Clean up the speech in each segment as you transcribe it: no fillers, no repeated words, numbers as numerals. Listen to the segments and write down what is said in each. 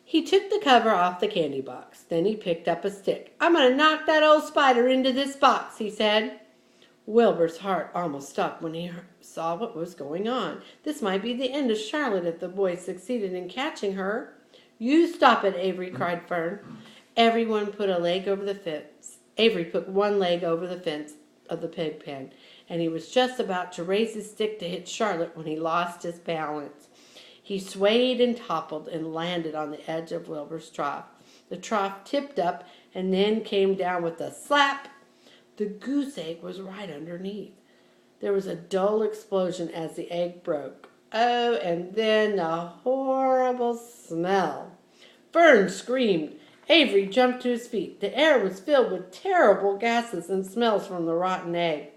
He took the cover off the candy box. Then he picked up a stick. "I'm going to knock that old spider into this box," he said. Wilbur's heart almost stopped when he saw what was going on. This might be the end of Charlotte if the boy succeeded in catching her. "You stop it, Avery," cried Fern. Everyone put a leg over the fence. Avery put one leg over the fence of the pig pen, and he was just about to raise his stick to hit Charlotte when he lost his balance. He swayed and toppled and landed on the edge of Wilbur's trough. The trough tipped up and then came down with a slap. The goose egg was right underneath. There was a dull explosion as the egg broke. Oh, and then the horrible smell. Fern screamed. Avery jumped to his feet. The air was filled with terrible gases and smells from the rotten egg.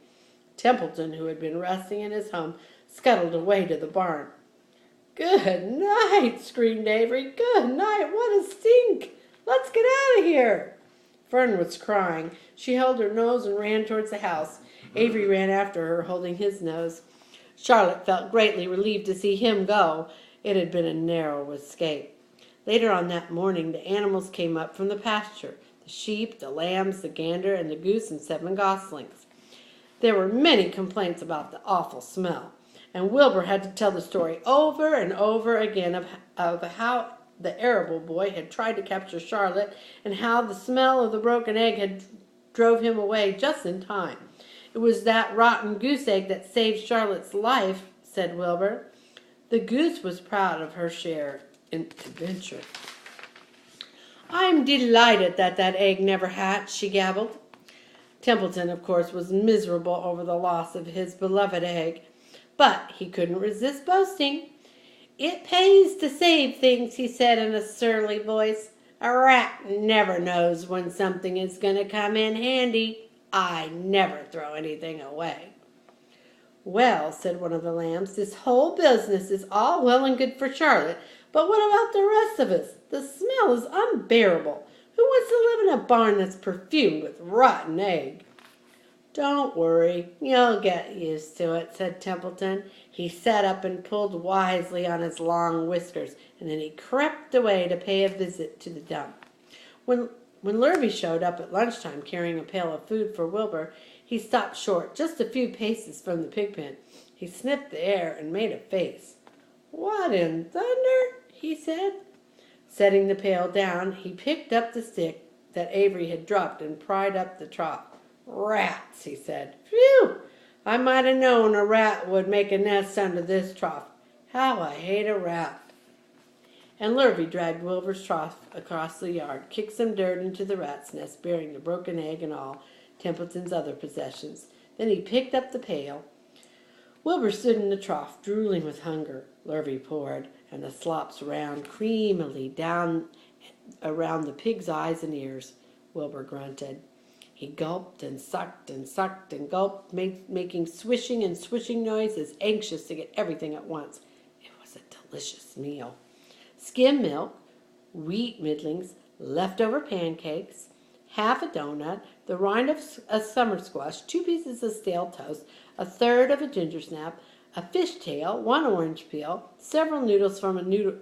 Templeton, who had been resting in his home, scuttled away to the barn. "Good night," screamed Avery. "Good night. What a stink. Let's get out of here." Fern was crying. She held her nose and ran towards the house. Avery ran after her, holding his nose. Charlotte felt greatly relieved to see him go. It had been a narrow escape. Later on that morning, the animals came up from the pasture. The sheep, the lambs, the gander, and the goose and 7 goslings. There were many complaints about the awful smell, and Wilbur had to tell the story over and over again of how the arable boy had tried to capture Charlotte and how the smell of the broken egg had drove him away just in time. "It was that rotten goose egg that saved Charlotte's life," said Wilbur. The goose was proud of her share in the adventure. "I'm delighted that egg never hatched," she gabbled. Templeton, of course, was miserable over the loss of his beloved egg, but he couldn't resist boasting. "It pays to save things," he said in a surly voice. "A rat never knows when something is going to come in handy. I never throw anything away." "Well," said one of the lambs, "this whole business is all well and good for Charlotte, but what about the rest of us? The smell is unbearable. Who wants to live in a barn that's perfumed with rotten egg?" "Don't worry, you'll get used to it," said Templeton. He sat up and pulled wisely on his long whiskers, and then he crept away to pay a visit to the dump. When Lurvy showed up at lunchtime carrying a pail of food for Wilbur, he stopped short just a few paces from the pig pen. He sniffed the air and made a face. "What in thunder?" he said. Setting the pail down, he picked up the stick that Avery had dropped and pried up the trough. "Rats," he said. "Phew! I might have known a rat would make a nest under this trough. How I hate a rat." And Lurvy dragged Wilbur's trough across the yard, kicked some dirt into the rat's nest, bearing the broken egg and all Templeton's other possessions. Then he picked up the pail. Wilbur stood in the trough, drooling with hunger. Lurvy poured, and the slops ran creamily down around the pig's eyes and ears. Wilbur grunted. He gulped and sucked and gulped, making swishing and swishing noises, anxious to get everything at once. It was a delicious meal. Skim milk, wheat middlings, leftover pancakes, half a donut, the rind of a summer squash, 2 pieces of stale toast, a third of a ginger snap, a fish tail, 1 orange peel, several noodles from a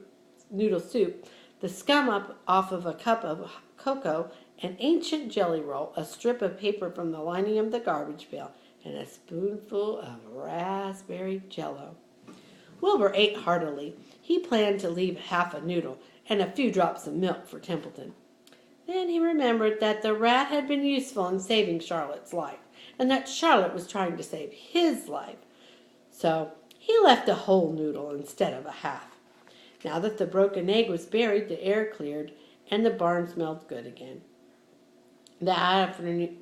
noodle soup, the scum up off of a cup of cocoa, an ancient jelly roll, a strip of paper from the lining of the garbage pail, and a spoonful of raspberry jello. Wilbur ate heartily. He planned to leave half a noodle and a few drops of milk for Templeton. Then he remembered that the rat had been useful in saving Charlotte's life, and that Charlotte was trying to save his life. So he left a whole noodle instead of a half. Now that the broken egg was buried, the air cleared, and the barn smelled good again. That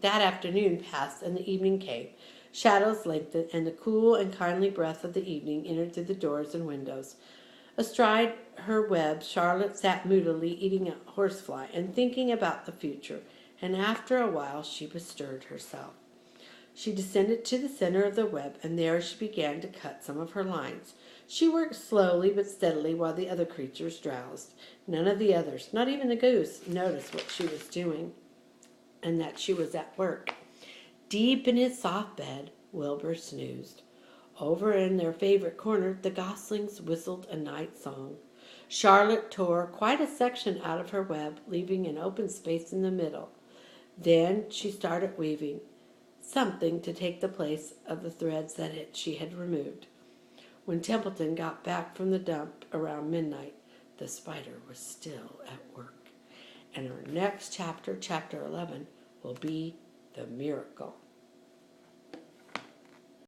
afternoon passed, and the evening came. Shadows lengthened, and the cool and kindly breath of the evening entered through the doors and windows. Astride her web, Charlotte sat moodily eating a horsefly and thinking about the future, and after a while she bestirred herself. She descended to the center of the web, and there she began to cut some of her lines. She worked slowly but steadily while the other creatures drowsed. None of the others, not even the goose, noticed what she was doing and that she was at work. Deep in his soft bed, Wilbur snoozed. Over in their favorite corner, the goslings whistled a night song. Charlotte tore quite a section out of her web, leaving an open space in the middle. Then she started weaving something to take the place of the threads that she had removed. When Templeton got back from the dump around midnight, the spider was still at work. And our next chapter, chapter 11, will be the miracle.